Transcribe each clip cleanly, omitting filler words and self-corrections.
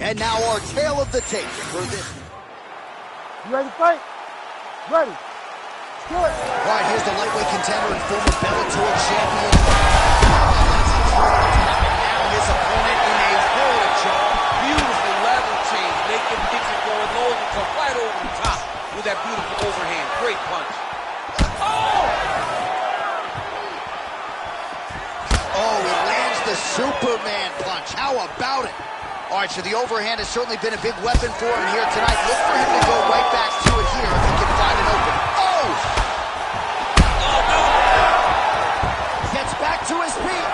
And now our tale of the tape for this. You ready to fight? Ready. Good. All right, here's the lightweight contender and former Bellator champion. Now his opponent in a world of trouble. Beautiful level change, making Dixon going low and come right over the top with that beautiful overhand. Great punch. Oh, he lands the Superman punch. How about it? All right, so the overhand has certainly been a big weapon for him here tonight. Look for him to go right back to it here if he can find an opening. Oh! Oh, no! Gets back to his feet.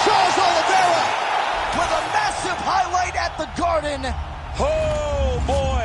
Charles Oliveira with a massive highlight at the Garden. Oh, boy!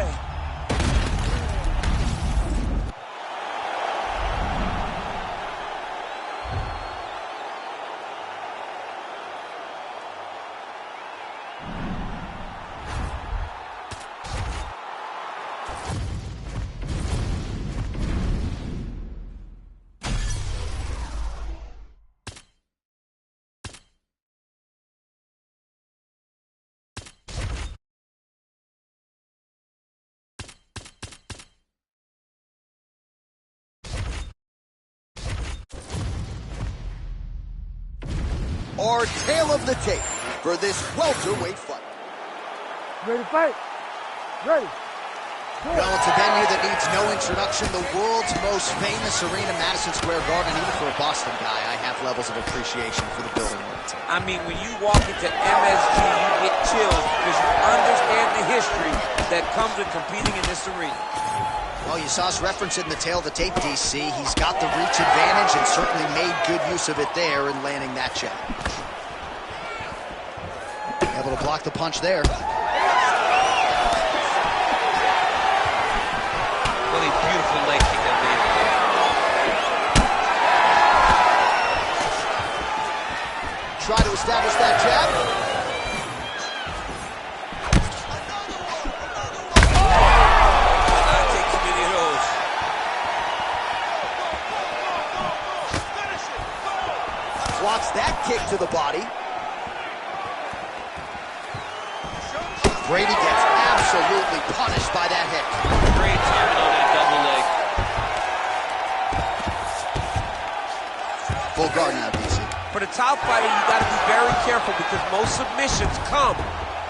Our tale of the tape for this welterweight fight. You ready to fight? Ready. Good. Well, it's a venue that needs no introduction. The world's most famous arena, Madison Square Garden. Even for a Boston guy, I have levels of appreciation for the building. I mean, when you walk into MSG, you get chills because you understand the history that comes with competing in this arena. Well, you saw us reference it in the tail of the tape, DC. He's got the reach advantage and certainly made good use of it there in landing that jab. Able to block the punch there. Really beautiful leg kick that made. Try to establish that jab. Not take too many of those. Blocks that kick to the body. Brady gets absolutely punished by that hit. Great timing on that double leg. Full guard now, DC. For the top fighter, you got to be very careful because most submissions come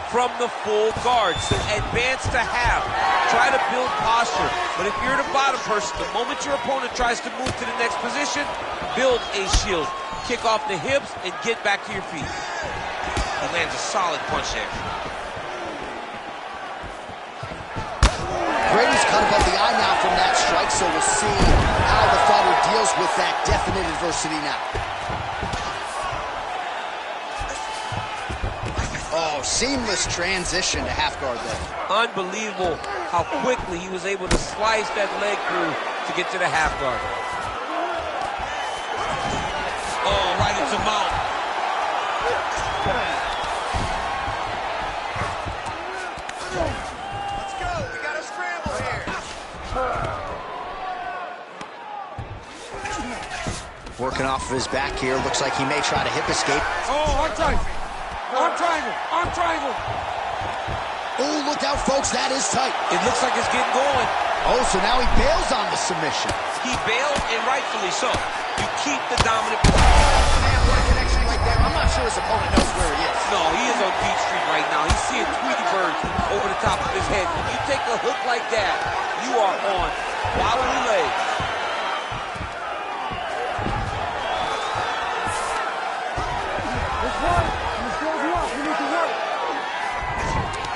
from the full guard. So advance to half. Try to build posture. But if you're the bottom person, the moment your opponent tries to move to the next position, build a shield. Kick off the hips and get back to your feet. He lands a solid punch there. Brady's cut above the eye now from that strike, so we'll see how the fighter deals with that definite adversity now. Oh, seamless transition to half guard there. Unbelievable how quickly he was able to slice that leg through to get to the half guard. Oh, right into mount. Let's go. We got a scramble here. Working off of his back here. Looks like he may try to hip escape. Oh, arm triangle. Arm triangle. Arm triangle. Oh, look out, folks. That is tight. It looks like it's getting going. Oh, so now he bails on the submission. He bailed, and rightfully so. You keep the dominant. Man, what a connection right there. I'm not sure his opponent knows where he is. No, he is on Beach Street right now. He's seeing Tweety Bird over the top of his head. When you take a hook like that, you are on wobbly legs.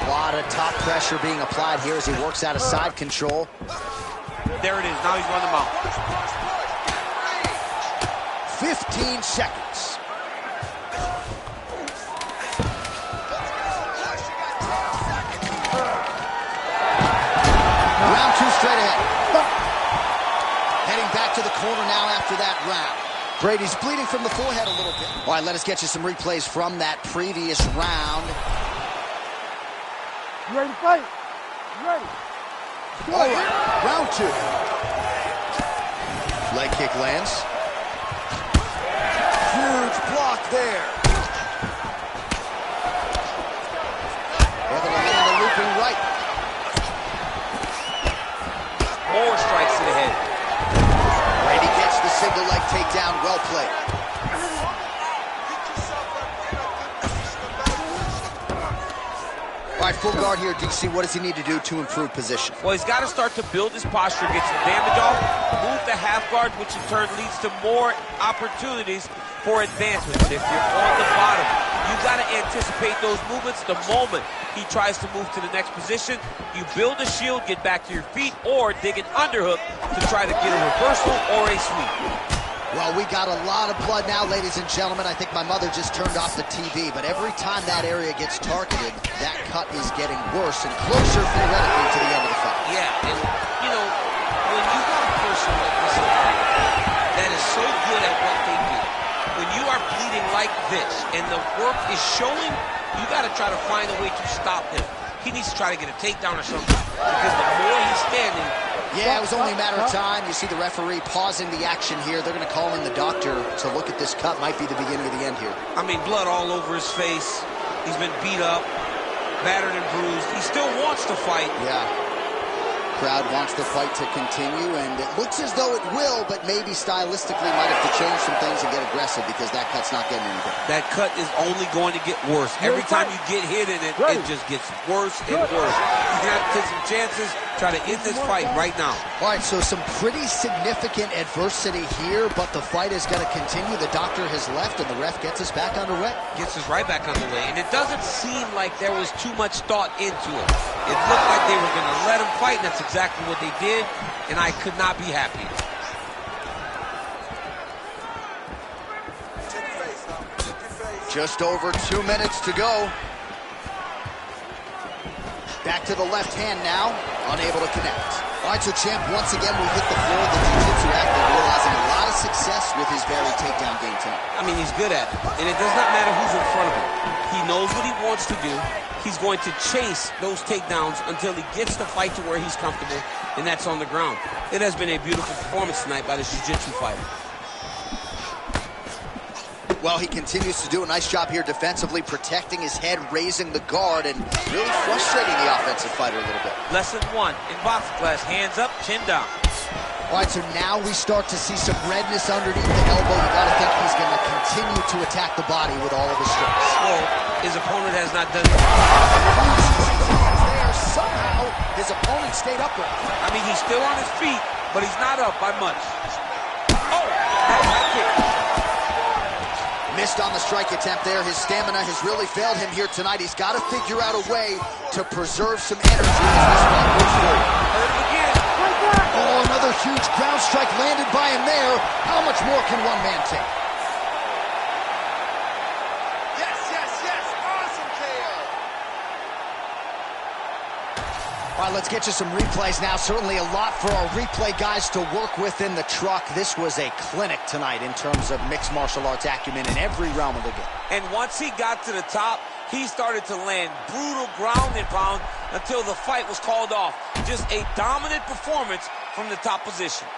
A lot of top pressure being applied here as he works out of side control. There it is. Now he's running them out. 15 seconds. Round two straight ahead. Heading back to the corner now after that round. Brady's bleeding from the forehead a little bit. All right, let us get you some replays from that previous round. You ready to fight? You ready? All right, round two. Leg kick lands. Huge block there. full guard here, DC. What does he need to do to improve position? Well, he's got to start to build his posture, get some damage off, move the half guard, which in turn leads to more opportunities for advancement. But if you're on the bottom, you got to anticipate those movements the moment he tries to move to the next position. You build a shield, get back to your feet, or dig an underhook to try to get a reversal or a sweep. Well, we got a lot of blood now, ladies and gentlemen. I think my mother just turned off the TV, but every time that area gets targeted, that cut is getting worse and closer theoretically to the end of the fight. Yeah, and, you know, when you got a person like this that is so good at what they do, when you are bleeding like this and the work is showing, you got to try to find a way to stop him. He needs to try to get a takedown or something, because the more he's standing... Yeah, it was only a matter of time. You see the referee pausing the action here. They're going to call in the doctor to look at this cut. Might be the beginning of the end here. I mean, blood all over his face. He's been beat up, battered and bruised. He still wants to fight. Yeah. Crowd wants the fight to continue, and it looks as though it will, but maybe stylistically might have to change some things and get aggressive because that cut's not getting any better. That cut is only going to get worse. Every time you get hit in it, it just gets worse and worse. He's going to have to take some chances, try to end this fight right now. All right, so some pretty significant adversity here, but the fight is going to continue. The doctor has left, and the ref gets us back underway. Gets us right back underway, and it doesn't seem like there was too much thought into it. It looked like they were going to let him fight, and that's exactly what they did, and I could not be happier. Just over 2 minutes to go. Back to the left hand now, unable to connect. All right, so champ, once again, we hit the floor of the jiu-jitsu athlete, realizing a lot of success with his very takedown game tonight. I mean, he's good at it, and it does not matter who's in front of him. He knows what he wants to do. He's going to chase those takedowns until he gets the fight to where he's comfortable, and that's on the ground. It has been a beautiful performance tonight by this jiu-jitsu fighter. Well, he continues to do a nice job here defensively, protecting his head, raising the guard, and really frustrating the offensive fighter a little bit. Lesson one in boxing class, hands up, chin down. All right, so now we start to see some redness underneath the elbow. You got to think he's going to continue to attack the body with all of his strikes. Well, his opponent has not done it. There, somehow, his opponent stayed upright. I mean, he's still on his feet, but he's not up by much. Oh, that's a kick. Missed on the strike attempt there. His stamina has really failed him here tonight. He's got to figure out a way to preserve some energy as this fight moves forward. Again. Oh, another huge ground strike landed by him there. How much more can one man take? Yes, yes, yes. Awesome KO. All right, let's get you some replays now. Certainly a lot for our replay guys to work with in the truck. This was a clinic tonight in terms of mixed martial arts acumen in every realm of the game. And once he got to the top, he started to land brutal ground and pound until the fight was called off. Just a dominant performance from the top position.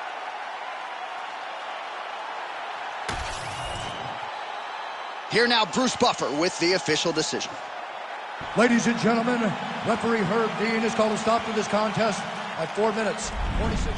Here now, Bruce Buffer with the official decision. Ladies and gentlemen, referee Herb Dean has called a stop to this contest at 4 minutes, 46.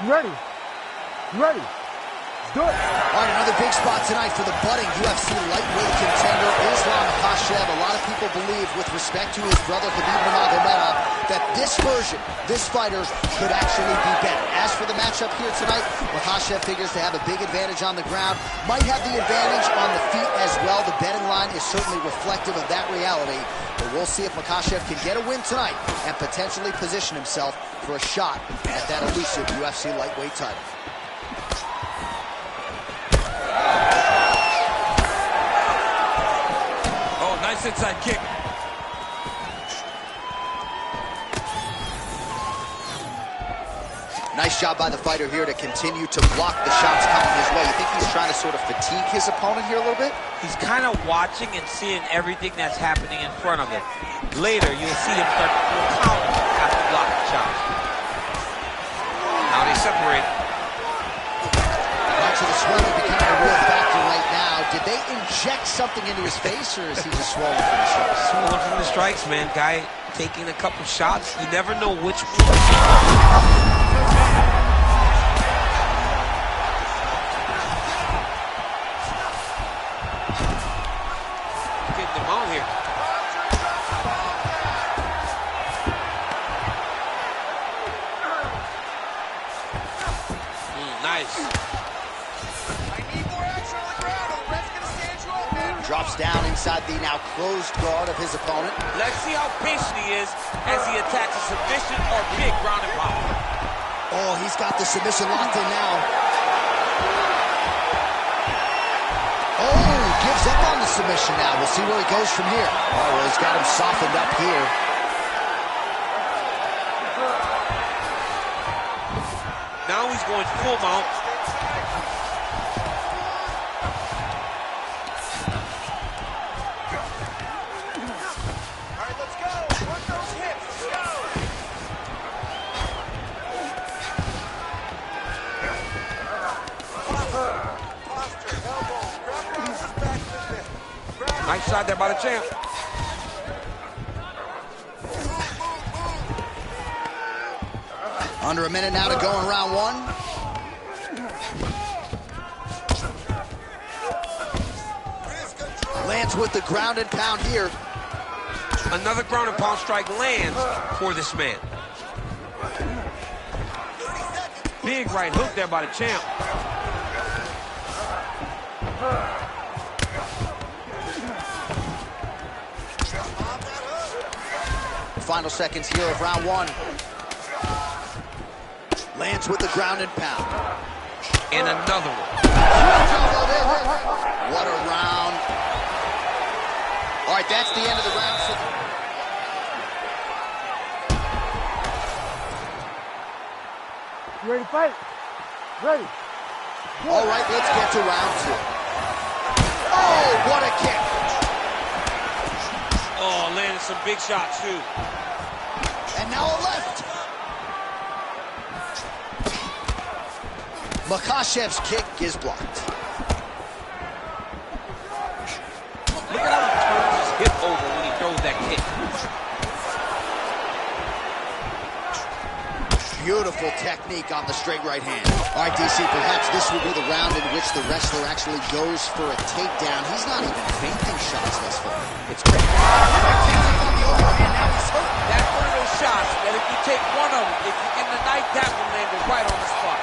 You ready? You ready? Let's do it. All right, another big spot tonight for the budding UFC lightweight contender, Islam Makhachev. A lot of people believe, with respect to his brother Khabib Nurmagomedov, that this version, this fighter, could actually be better. As for the matchup here tonight, Makhachev figures to have a big advantage on the ground. Might have the advantage on the feet as well. The betting line line is certainly reflective of that reality, but we'll see if Makhachev can get a win tonight and potentially position himself for a shot at that elusive UFC lightweight title. Oh, nice inside kick. Nice job by the fighter here to continue to block the shots coming his way. You think he's trying to sort of fatigue his opponent here a little bit? He's kind of watching and seeing everything that's happening in front of him. Later, you'll see him start to pull counters after blocking shots. Now they separate. Right, so the swelling becoming a real factor right now. Did they inject something into his face, or is he just swollen from the strikes? Swollen from the strikes, man. Guy taking a couple shots. You never know which one. Drops down inside the now closed guard of his opponent. Let's see how patient he is as he attacks a submission or big ground and pound. Oh, he's got the submission locked in now. Oh, gives up on the submission now. We'll see where he goes from here. Oh, well, he's got him softened up here. Now he's going full mount. Nice shot there by the champ. Under a minute now to go in round one. Lands with the ground and pound here. Another ground and pound strike lands for this man. Big right hook there by the champ. Final seconds here of round one. Lands with the ground and pound. And another one. What a round. All right, that's the end of the round. You ready to fight? Ready. All right, let's get to round two. Oh, what a kick. Oh, landed some big shots, too. And now a left. Makhachev's kick is blocked. Look at how he turns his hip over when he throws that kick. Beautiful technique on the straight right hand. All right, DC, perhaps this will be the round in which the wrestler actually goes for a takedown. He's not even feinting shots thus far. It's great. That's one of those shots that if you take one of them, if you get the night, that one landed right on the spot.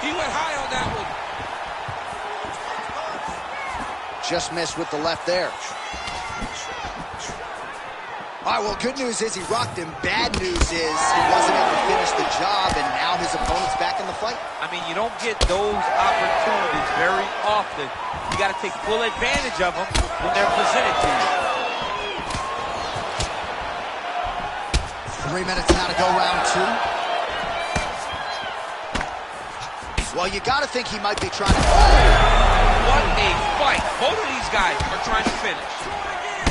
He went high on that one. Just missed with the left there. All right, well, good news is he rocked him. Bad news is he wasn't able to finish the job, and now his opponent's back in the fight. I mean, you don't get those opportunities very often. You got to take full advantage of them when they're presented to you. 3 minutes now to go, round two. Well, you got to think he might be trying to... What a fight. Both of these guys are trying to finish.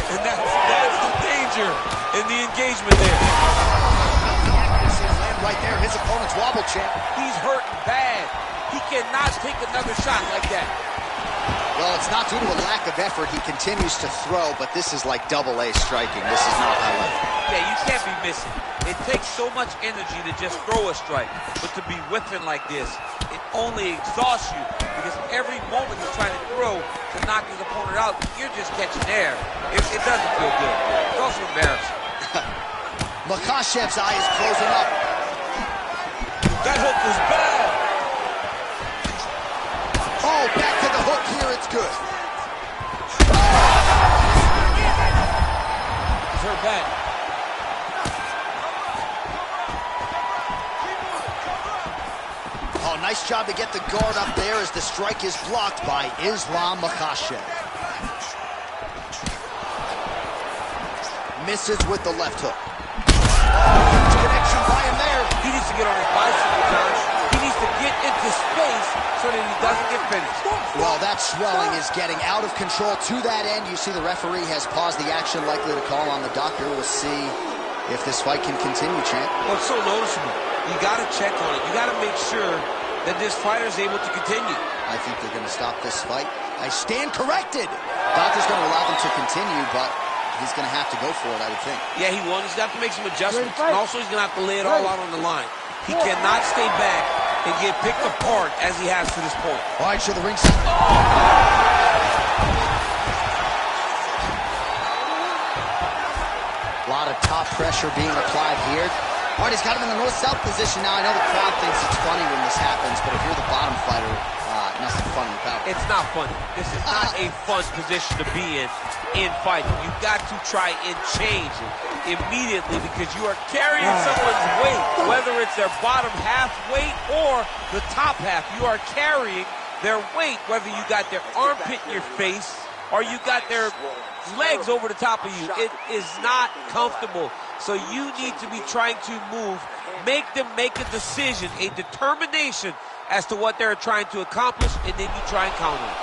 And that's the danger in the engagement there. Right there, his opponent's wobble champ. He's hurting bad. He cannot take another shot like that. Well, it's not due to a lack of effort. He continues to throw, but this is like double-A striking. This is not high level. Yeah, you can't be missing. It takes so much energy to just throw a strike, but to be whiffing like this, it only exhausts you because every moment you're trying to throw to knock his opponent out, you're just catching air. It doesn't feel good. It's also embarrassing. Makhachev's eye is closing up. That hook was bad. Oh, back to the hook here. It's good. It's her back. Oh, nice job to get the guard up there as the strike is blocked by Islam Makhachev. Misses with the left hook. Oh, connection by him there. He needs to get on his bicycle, John. He needs to get into space so that he doesn't get finished. Well, that swelling is getting out of control. To that end, you see the referee has paused the action, likely to call on the doctor. We'll see if this fight can continue, champ. Well, it's so noticeable. You got to check on it. You got to make sure that this fighter is able to continue. I think they're going to stop this fight. I stand corrected. Doctor's going to allow them to continue, but he's going to have to go for it, I would think. Yeah, he will. He's going to have to make some adjustments. And also, he's going to have to lay it all out on the line. He cannot stay back and get picked apart as he has to this point. All right, so the ringside. A lot of top pressure being applied here. All right, he's got him in the north-south position now. I know the crowd thinks it's funny when this happens, but if you're the bottom fighter, nothing funny about it. It's not funny. This is not a fun position to be in fighting. You've got to try and change it immediately because you are carrying someone's weight, whether it's their bottom half weight or the top half. You are carrying their weight, whether you got their armpit in your face or you got their legs over the top of you. It is not comfortable. So you need to be trying to move, make them make a decision, a determination as to what they're trying to accomplish, and then you try and counter it.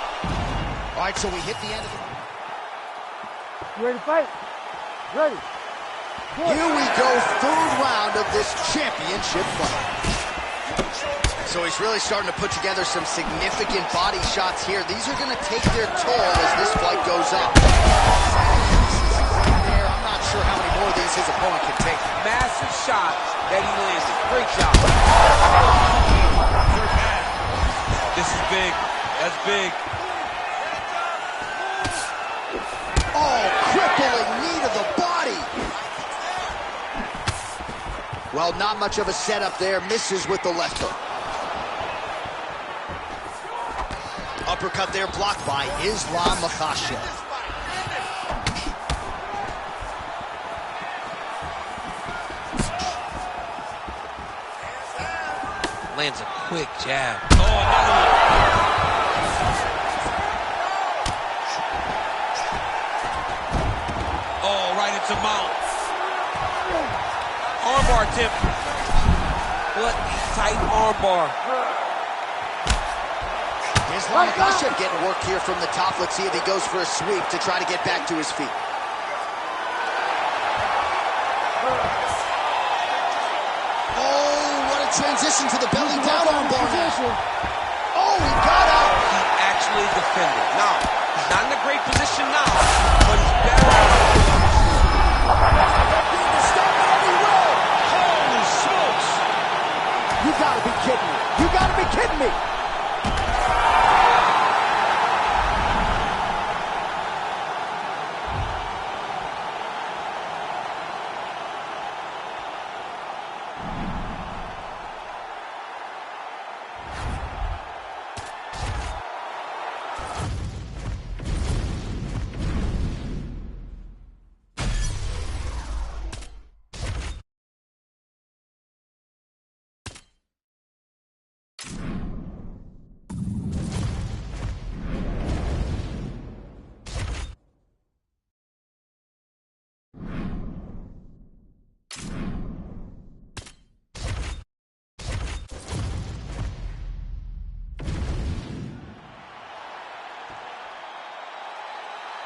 All right, so we hit the end of the... You ready to fight? Ready. Here we go, third round of this championship fight. So he's really starting to put together some significant body shots here. These are going to take their toll as this fight goes up. I'm not sure how many more of these his opponent can take. Massive shot that he landed. Great job. This is big. That's big. Oh, crippling knee to the body. Well, not much of a setup there. Misses with the left hook. Uppercut there blocked by Islam Makhachev. Lands a quick jab. Oh, another one. Oh, right into mount. Armbar attempt. What a tight armbar. Islam Makhachev getting work here from the top. Let's see if he goes for a sweep to try to get back to his feet. Transition to the belly down armbar now. Oh, he got out. He actually defended. Now, he's not in a great position now, but he's better out. Holy smokes. You gotta be kidding me. You gotta be kidding me.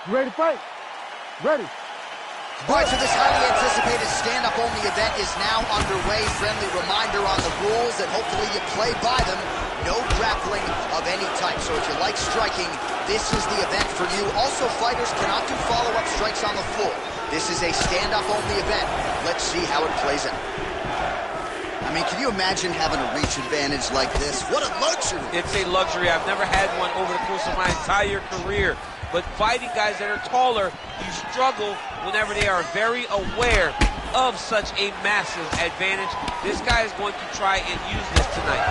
You ready to fight? Ready. All right, so this highly anticipated stand-up only event is now underway. Friendly reminder on the rules that hopefully you play by them. No grappling of any type. So if you like striking, this is the event for you. Also, fighters cannot do follow-up strikes on the floor. This is a stand-up only event. Let's see how it plays out. I mean, can you imagine having a reach advantage like this? What a luxury. It's a luxury. I've never had one over the course of my entire career. But fighting guys that are taller, you struggle whenever they are very aware of such a massive advantage. This guy is going to try and use this tonight.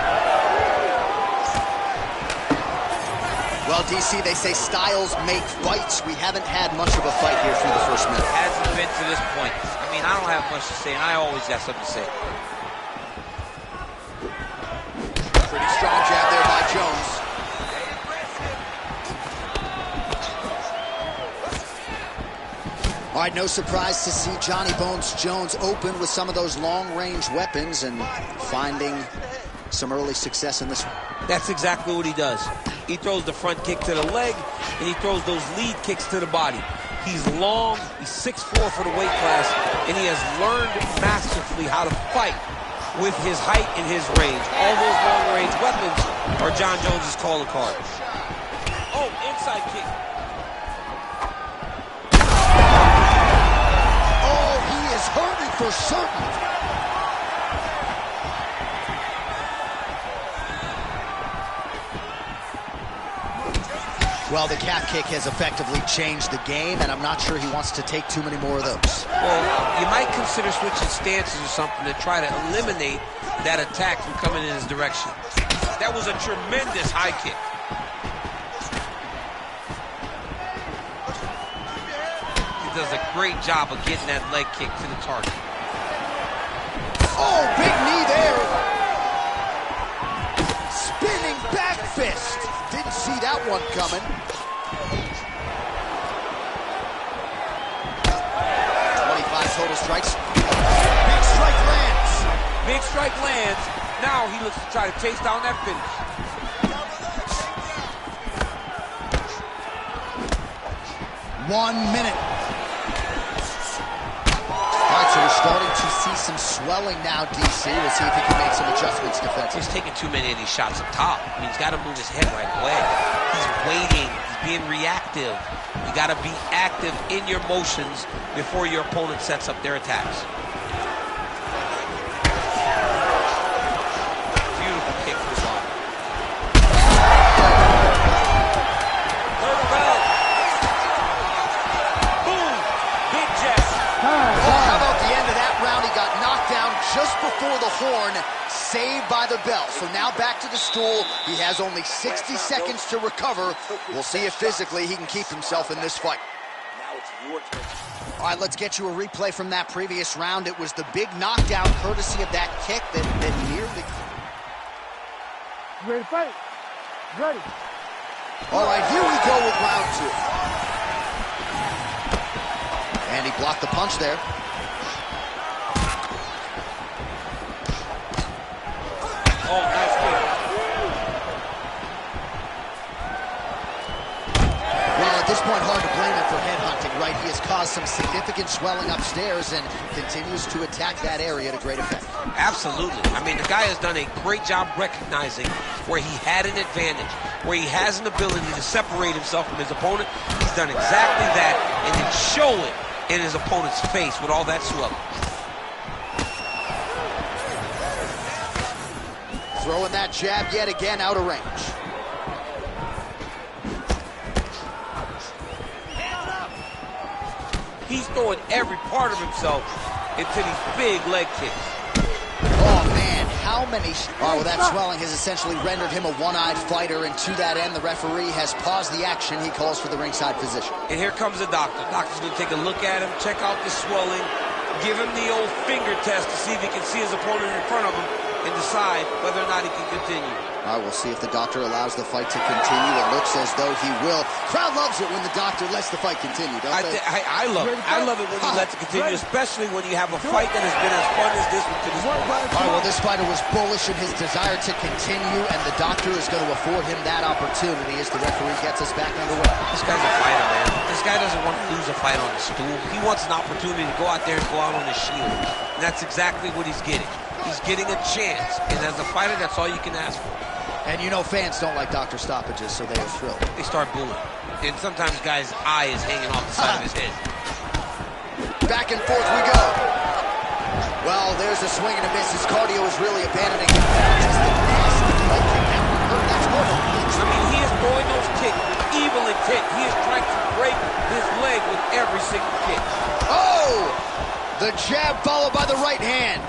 Well, DC, they say styles make fights. We haven't had much of a fight here through the first minute. Hasn't been to this point. I mean, I don't have much to say, and I always got something to say. Pretty strong jab there by Jones. All right, no surprise to see Johnny Bones Jones open with some of those long-range weapons and finding some early success in this one. That's exactly what he does. He throws the front kick to the leg, and he throws those lead kicks to the body. He's long, he's 6'4" for the weight class, and he has learned masterfully how to fight with his height and his range. All those long-range weapons are Jon Jones's calling card. Oh, inside kick. Oh, he is hurting for certain. Well, the calf kick has effectively changed the game, and I'm not sure he wants to take too many more of those. Well, you might consider switching stances or something to try to eliminate that attack from coming in his direction. That was a tremendous high kick. He does a great job of getting that leg kick to the target. Oh, big knee there. Spinning back fist. Didn't see that one coming. 25 total strikes. Big strike lands. Big strike lands. Now he looks to try to chase down that finish. 1 minute. All right, so we're starting to see some swelling now, DC. We'll see if he can make some adjustments defensively. He's taking too many of these shots up top. I mean, he's got to move his head right away. He's waiting. He's being reactive. You got to be active in your motions before your opponent sets up their attacks. Beautiful kick to the body. Third bell. Boom. Big jab. How about the end of that round? He got knocked down just before the horn, saved by the bell. So now back to the stool. He has only 60 seconds to recover. We'll see if physically he can keep himself in this fight. Now it's your turn. All right, let's get you a replay from that previous round. It was the big knockdown courtesy of that kick that nearly... You ready to fight? Ready. All right, here we go with round two. And he blocked the punch there. Oh, nice kick. Well, at this point, hard to blame him for headhunting, right? He has caused some significant swelling upstairs and continues to attack that area to great effect. Absolutely. I mean, the guy has done a great job recognizing where he had an advantage, where he has an ability to separate himself from his opponent. He's done exactly that, and then show it in his opponent's face with all that swelling. Throwing that jab yet again out of range. He's throwing every part of himself into these big leg kicks. Oh, man, how many... Oh, well, that swelling has essentially rendered him a one-eyed fighter, and to that end, the referee has paused the action. He calls for the ringside physician. And here comes the doctor. Doctor's going to take a look at him, check out the swelling, give him the old finger test to see if he can see his opponent in front of him and decide whether or not he can continue. All right, we'll see if the doctor allows the fight to continue. It looks as though he will. Crowd loves it when the doctor lets the fight continue, don't they? I love it. I love it when he lets it continue, especially when you have a fight that has been as fun as this one to this point. All right, well, this fighter was bullish in his desire to continue, and the doctor is going to afford him that opportunity as the referee gets us back underway. This guy's a fighter, man. This guy doesn't want to lose a fight on the stool. He wants an opportunity to go out there and go out on his shield. And that's exactly what he's getting. He's getting a chance, and as a fighter, that's all you can ask for. And you know fans don't like doctor stoppages, so they are thrilled. They start booing. And sometimes guys' eye is hanging off the side of his head. Back and forth we go. Well, there's a swing and a miss. His cardio is really abandoning him. Just a nasty leg kick. That one hurt. That's more than I mean, he is throwing those kicks with evil intent. He is trying to break his leg with every single kick. Oh! The jab followed by the right hand.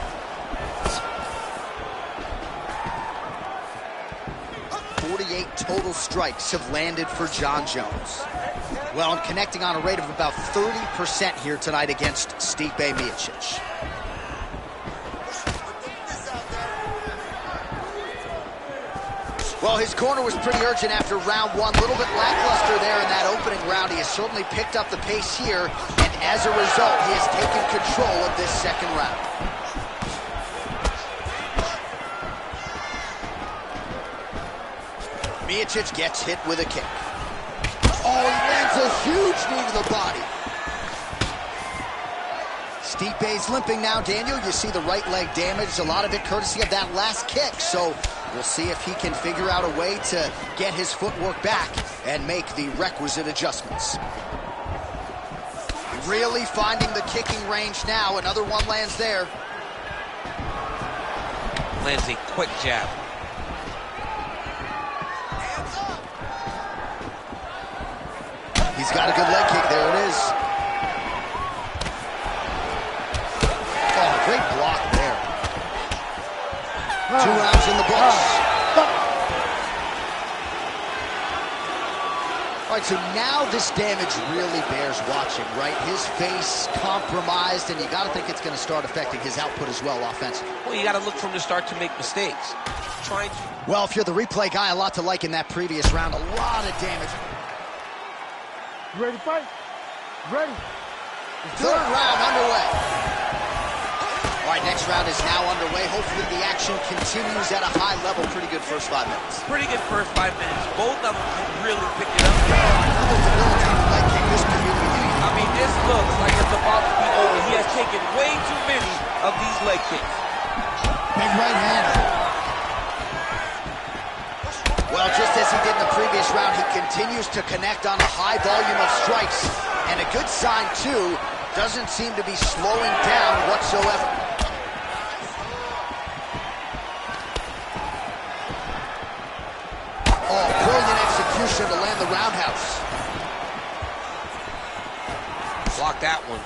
48 total strikes have landed for Jon Jones. Well, and connecting on a rate of about 30% here tonight against Stipe Miocic. Well, his corner was pretty urgent after round one. A little bit lackluster there in that opening round. He has certainly picked up the pace here, and as a result, he has taken control of this second round. Miocic gets hit with a kick. Oh, he lands a huge knee to the body. Stipe's limping now, Daniel. You see the right leg damaged, a lot of it courtesy of that last kick. So we'll see if he can figure out a way to get his footwork back and make the requisite adjustments. Really finding the kicking range now. Another one lands there. Lands a quick jab. He's got a good leg kick. There it is. Oh, great block there. 2 rounds in the books. All right, so now this damage really bears watching, right? His face compromised, and you got to think it's going to start affecting his output as well offensively. Well, you got to look for him to start to make mistakes. Trying to... Well, if you're the replay guy, a lot to like in that previous round. A lot of damage. You ready to fight? Ready. Third round underway. All right, next round is now underway. Hopefully the action continues at a high level. Pretty good first 5 minutes. Pretty good first 5 minutes. Both of them can really pick it up. I mean, this looks like it's about to be over. He has taken way too many of these leg kicks. Big right hand. Well, just as he did in the previous round, he continues to connect on a high volume of strikes. And a good sign, too, doesn't seem to be slowing down whatsoever. Oh, brilliant execution to land the roundhouse. Block that one.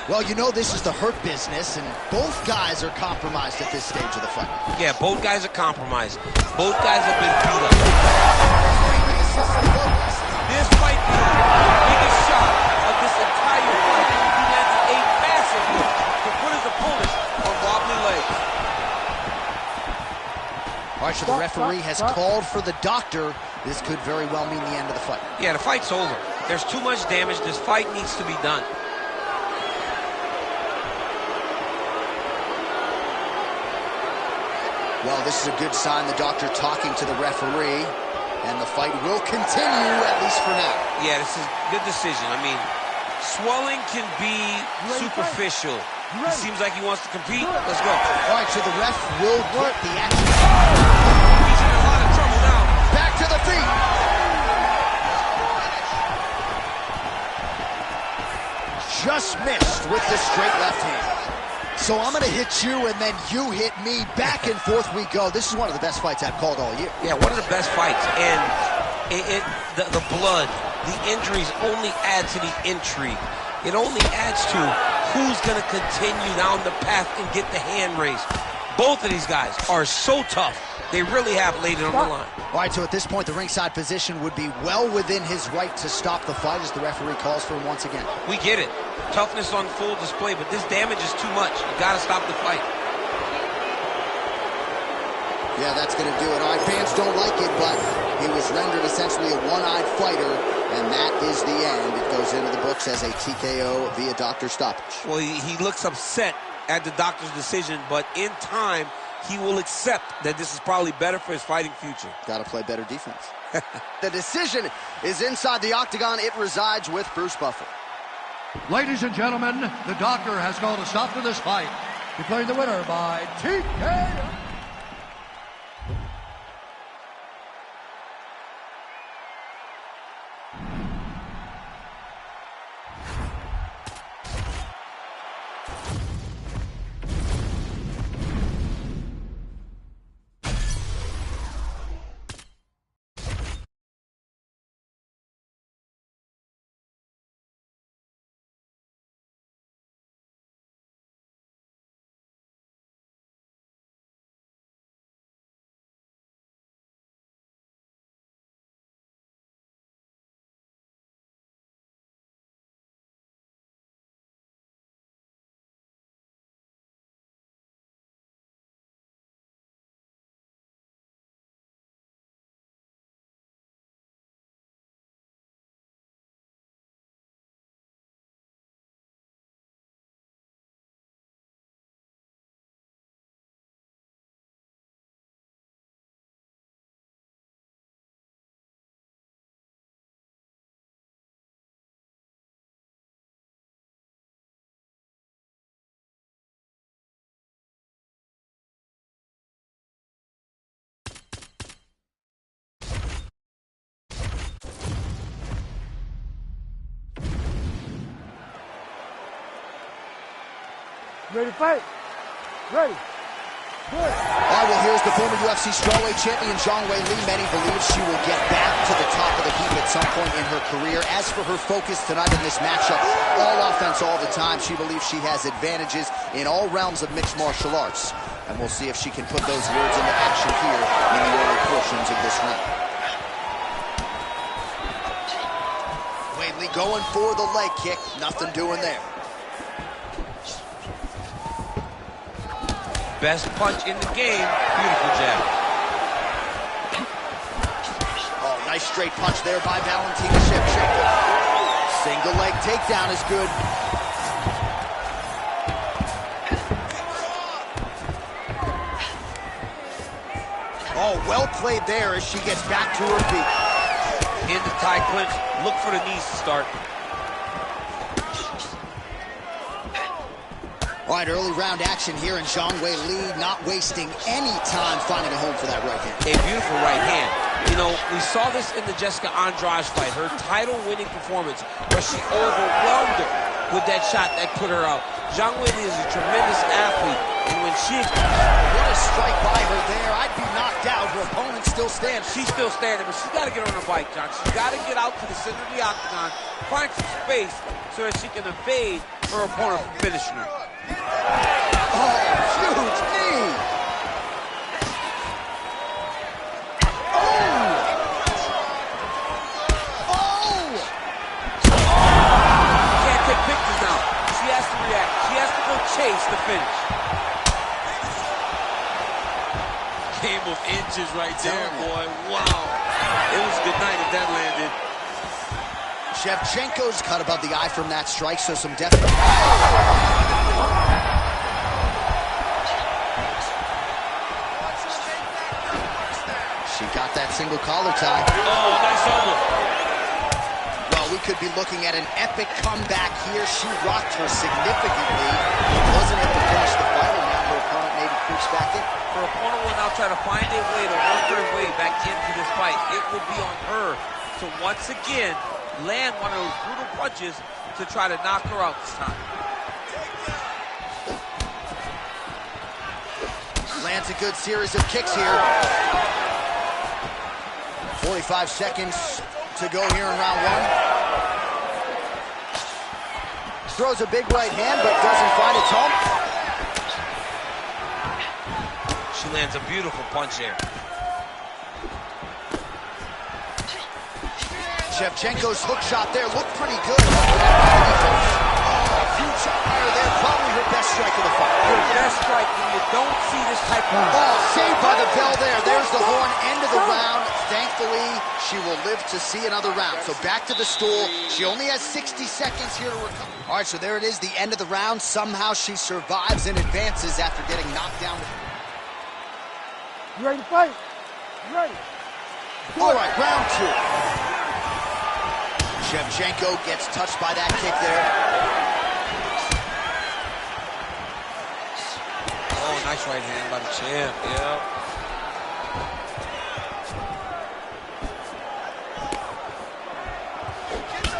Well, you know this is the hurt business, and both guys are compromised at this stage of the fight. Yeah, both guys are compromised. Both guys have been beat up. This might be the biggest shot of this entire fight. He lands a massive hook to put his opponent on wobbly legs. All right, so the referee has called for the doctor. This could very well mean the end of the fight. Yeah, the fight's over. There's too much damage. This fight needs to be done. Well, this is a good sign. The doctor talking to the referee, and the fight will continue, at least for now. Yeah, this is a good decision. I mean, swelling can be superficial. He seems like he wants to compete. Let's go. All right, so the ref will get the action. He's in a lot of trouble now. Back to the feet. Just missed with the straight left hand. So I'm going to hit you, and then you hit me. Back and forth we go. This is one of the best fights I've called all year. Yeah, one of the best fights. And the blood, the injuries only add to the intrigue. It only adds to who's going to continue down the path and get the hand raised. Both of these guys are so tough. They really have laid it on the line. All right, so at this point, the ringside position would be well within his right to stop the fight as the referee calls for him once again. We get it. Toughness on full display, but this damage is too much. You got to stop the fight. Yeah, that's going to do it. All right, fans don't like it, but he was rendered essentially a one-eyed fighter, and that is the end. It goes into the books as a TKO via doctor stoppage. Well, he looks upset at the doctor's decision, but in time, he will accept that this is probably better for his fighting future. Got to play better defense. The decision is inside the octagon. It resides with Bruce Buffer. Ladies and gentlemen, the doctor has called a stop to this fight, declaring the winner by TKO. Ready to fight? Ready. Good. All right, well, here's the former UFC strawweight champion, Zhang Weili. Many believe she will get back to the top of the heap at some point in her career. As for her focus tonight in this matchup, all offense all the time. She believes she has advantages in all realms of mixed martial arts. And we'll see if she can put those words into action here in the early portions of this round. Weili going for the leg kick. Nothing doing there. Best punch in the game. Beautiful jab. Oh, nice straight punch there by Valentina Shevchenko. Single leg takedown is good. Oh, well played there as she gets back to her feet. In the tie clinch, look for the knees to start. All right, early round action here, and Zhang Weili not wasting any time finding a home for that right hand. A beautiful right hand. You know, we saw this in the Jessica Andrade fight, her title-winning performance, where she overwhelmed her with that shot that put her out. Zhang Weili is a tremendous athlete, and when she... What a strike by her there. I'd be knocked out. Her opponent still stands. She's still standing, but she's got to get on her bike, John. She's got to get out to the center of the octagon, find some space so that she can evade her opponent from finishing her. Oh, huge knee. Oh. Oh. Can't take pictures now. She has to react. She has to go chase the finish. Game of inches right there, boy. Wow. It was a good night if that landed. Shevchenko's cut above the eye from that strike, so some definite... She got that single collar tie. Oh, nice elbow. Well, we could be looking at an epic comeback here. She rocked her significantly. Wasn't able to finish the fight, and now her opponent maybe creeps back in. Her opponent will now try to find a way to work her way back into this fight. It will be on her to once again land one of those brutal punches to try to knock her out this time. Lands a good series of kicks here. 45 seconds to go here in round one. Throws a big right hand, but doesn't find its home. She lands a beautiful punch there. Shevchenko's hook shot there looked pretty good. Oh, huge shot fire there. Probably her best strike of the fight. Your best strike when you don't see this type of... Oh, saved by the bell there. There's the horn. End of the round. Thankfully, she will live to see another round. So back to the stool. She only has 60 seconds here to recover. All right, so there it is, the end of the round. Somehow she survives and advances after getting knocked down. You ready to fight? You ready? All right, round two. Shevchenko gets touched by that kick there. Oh, nice right hand by the champ, yeah.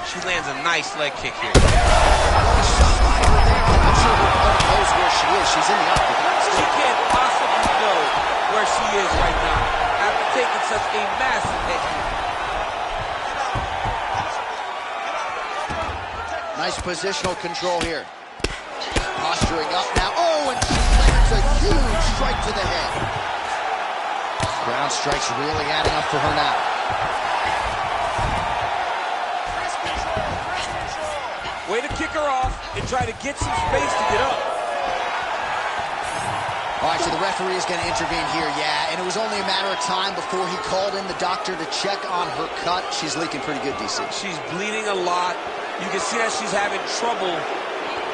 She lands a nice leg kick here. Shot by her there. I'm not sure her opponent knows where she is. She's in the octagon. She can't possibly know where she is right now after taking such a massive head kick. Nice positional control here. Posturing up now. Oh, and she lands a huge strike to the head. Ground strikes really adding up for her now. Way to kick her off and try to get some space to get up. All right, so the referee is going to intervene here, yeah, and it was only a matter of time before he called in the doctor to check on her cut. She's leaking pretty good, DC. She's bleeding a lot. You can see that she's having trouble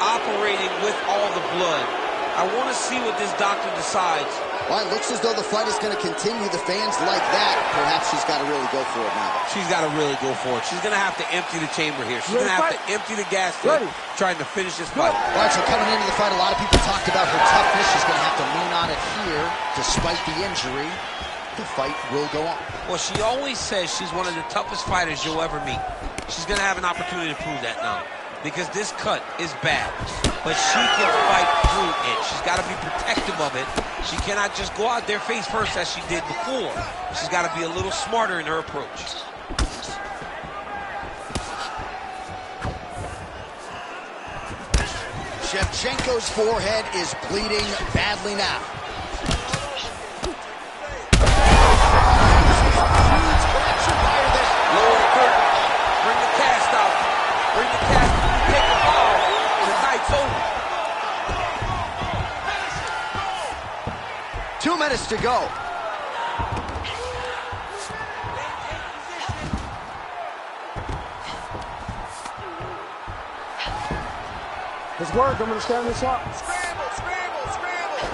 operating with all the blood. I want to see what this doctor decides. Well, it looks as though the fight is going to continue. The fans like that. Perhaps she's got to really go for it now. She's got to really go for it. She's going to have to empty the chamber here. She's going to have to empty the gas tank trying to finish this fight. All right, so coming into the fight, a lot of people talked about her toughness. She's going to have to lean on it here. Despite the injury, the fight will go on. Well, she always says she's one of the toughest fighters you'll ever meet. She's going to have an opportunity to prove that now. because this cut is bad. But she can fight through it. She's got to be protective of it. She cannot just go out there face first as she did before. She's got to be a little smarter in her approach. Shevchenko's forehead is bleeding badly now. Lower the curtain. Bring the cast out. Bring the cast out. You take the ball. The night's over. 2 minutes to go. Let's work. I'm going to stand this up. Scramble, scramble, scramble.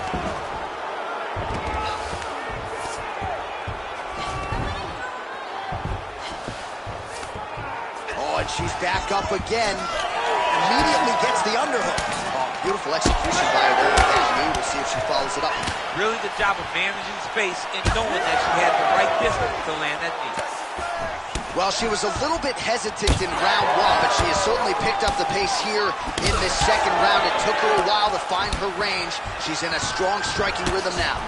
Oh, and she's back up again. Immediately gets the underhook. Oh, beautiful execution by her there with that knee. We'll see if she follows it up. Really good job of managing space and knowing that she had the right distance to land that knee. Well, she was a little bit hesitant in round one, but she has certainly picked up the pace here in this second round. It took her a while to find her range. She's in a strong striking rhythm now.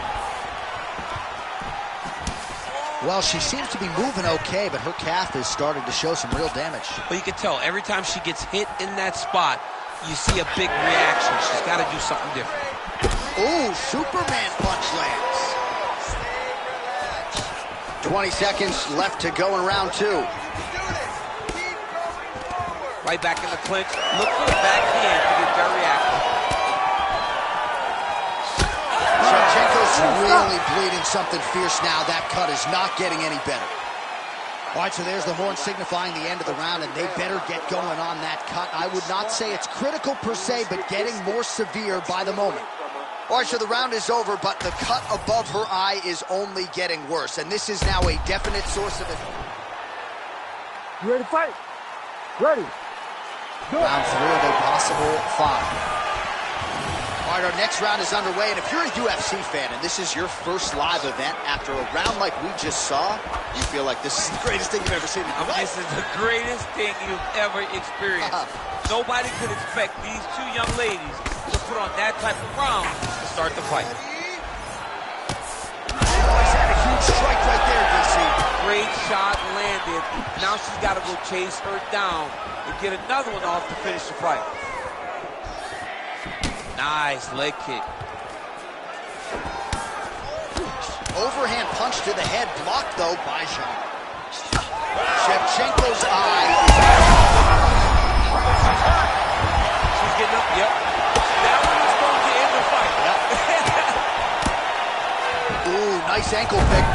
Well, she seems to be moving okay, but her calf is starting to show some real damage. But you can tell every time she gets hit in that spot, you see a big reaction. She's got to do something different. Ooh, Superman punch lands. 20 seconds left to go in round two. Right back in the clinch. Look for the backhand to get very active. Shevchenko's really bleeding something fierce now. That cut is not getting any better. All right, so there's the horn signifying the end of the round, and they better get going on that cut. I would not say it's critical per se, but getting more severe by the moment. All right, so the round is over, but the cut above her eye is only getting worse, and this is now a definite source of it. You ready to fight? Ready. Go. Round three of a possible 5. All right, our next round is underway, and if you're a UFC fan and this is your first live event after a round like we just saw, you feel like this is the greatest thing you've ever seen in your life. This is the greatest thing you've ever experienced. Nobody could expect these two young ladies to put on that type of round to start the fight. He's had a huge strike right there, DC. Great shot landed. Now she's got to go chase her down and get another one off to finish the fight. Nice leg kick. Overhand punch to the head, blocked though by Jean. Shevchenko's eye is She's getting up, yep. That one was going to end the fight. Ooh, nice ankle pick.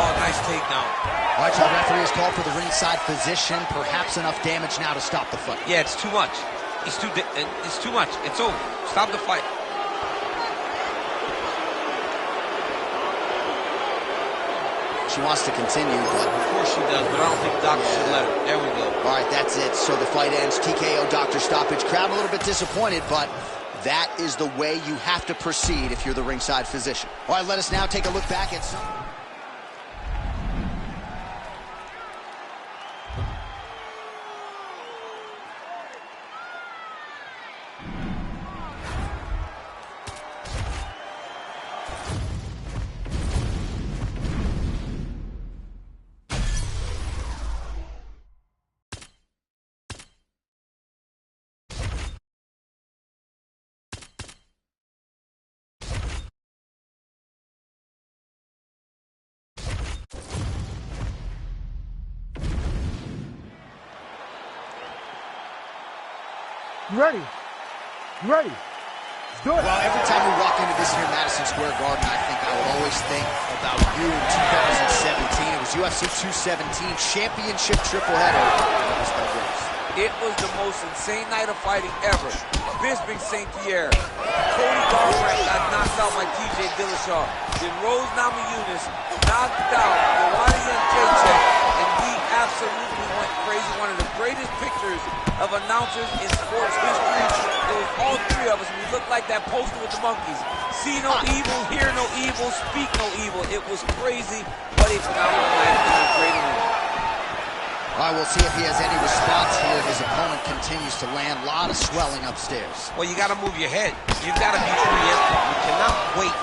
Oh, nice takedown. All right, so the referee has called for the ringside physician. Perhaps enough damage now to stop the fight. Yeah, it's too much. It's too much. It's over. Stop the fight. She wants to continue, but... Of course she does, but I don't think the doctor should let her. There we go. All right, that's it. So the fight ends. TKO, doctor stoppage. Crowd a little bit disappointed, but that is the way you have to proceed if you're the ringside physician. All right, let us now take a look back at some... You ready? You ready? Let's do it. Well, every time we walk into this here Madison Square Garden, I think I would always think about you in 2017. It was UFC 217 championship triple header. It was the most insane night of fighting ever. Bisping St. Pierre. Cody Garbrandt got knocked out by TJ Dillashaw. Then Rose Namajunas knocked out Joanna Jędrzejczyk. And we absolutely went crazy. One of the greatest pictures of announcers in sports history. It was all three of us. We looked like that poster with the monkeys. See no evil, hear no evil, speak no evil. It was crazy, but a phenomenal night in a great arena. All right, we'll see if he has any response here. His opponent continues to land. A lot of swelling upstairs. Well, you got to move your head. You've got to be preemptive. You cannot wait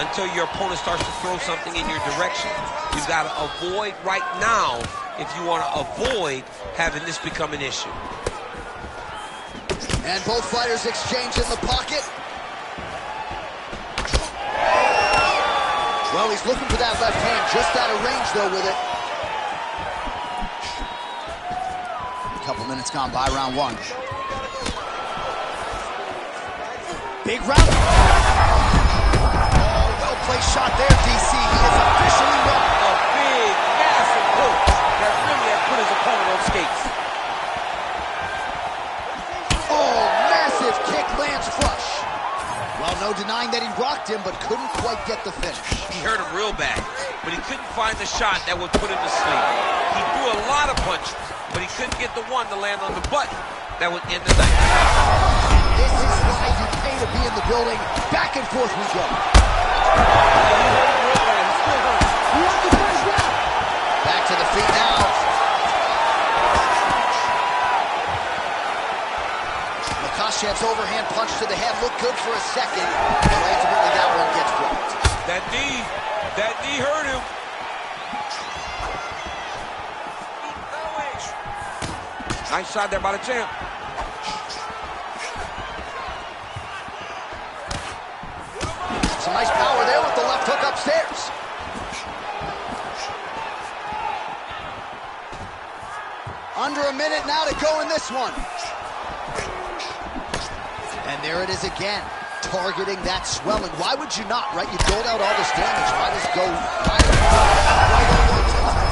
until your opponent starts to throw something in your direction. You've got to avoid right now if you want to avoid having this become an issue. And both fighters exchange in the pocket. Well, he's looking for that left hand, just out of range, though, with it. A couple minutes gone by, round one. Big round. Oh, well-placed shot there, DC. He is officially won. A big, massive hook that really has put his opponent on skates. Oh, massive kick lands flush. Well, no denying that he rocked him, but couldn't quite get the finish. He hurt him real bad, but he couldn't find the shot that would put him to sleep. He threw a lot of punches, but he couldn't get the one to land on the button that would end the night. This is why you pay to be in the building. Back and forth we go. Back to the feet now. Makhachev's overhand punch to the head looked good for a second, but ultimately that one gets blocked. That knee hurt him. Nice shot there by the champ. Some nice power there with the left hook upstairs. Under a minute now to go in this one. And there it is again, targeting that swelling. Why would you not, right? You build out all this damage. Why just go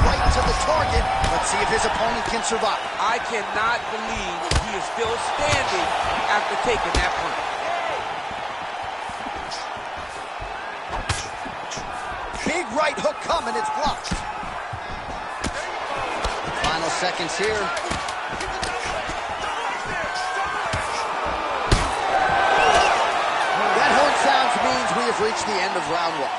right to the target? Let's see if his opponent can survive. I cannot believe he is still standing after taking that punch. Big right hook coming, it's blocked. Final seconds here. That horn sounds means we have reached the end of round one.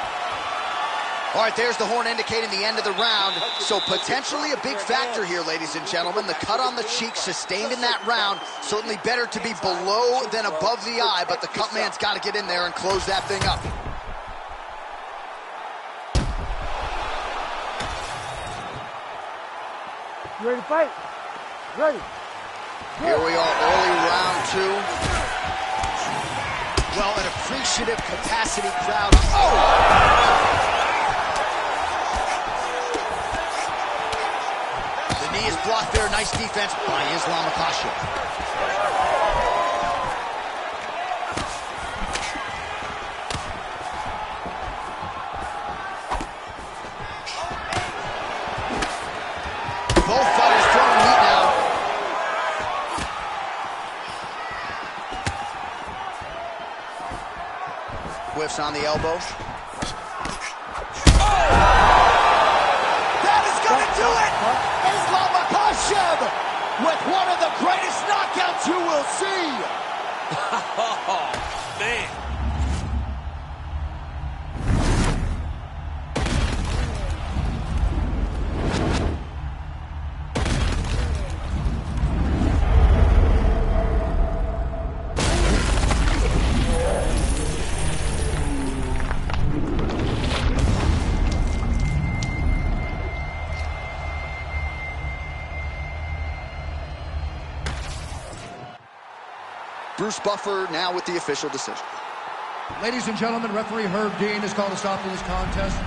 All right, there's the horn indicating the end of the round. So potentially a big factor here, ladies and gentlemen. The cut on the cheek sustained in that round. Certainly better to be below than above the eye, but the cut man's got to get in there and close that thing up. You ready to fight? Ready. Here we are, early round two. Well, an appreciative capacity crowd. Oh! The knee is blocked there. Nice defense by Islam Makhachev. Both fighters throwing heat now. Whiffs on the elbow. Oh! That is going to do it! Islam Makhachev with one of the greatest knockouts you will see! Oh, man. Bruce Buffer now with the official decision. Ladies and gentlemen, referee Herb Dean has called a stop to this contest.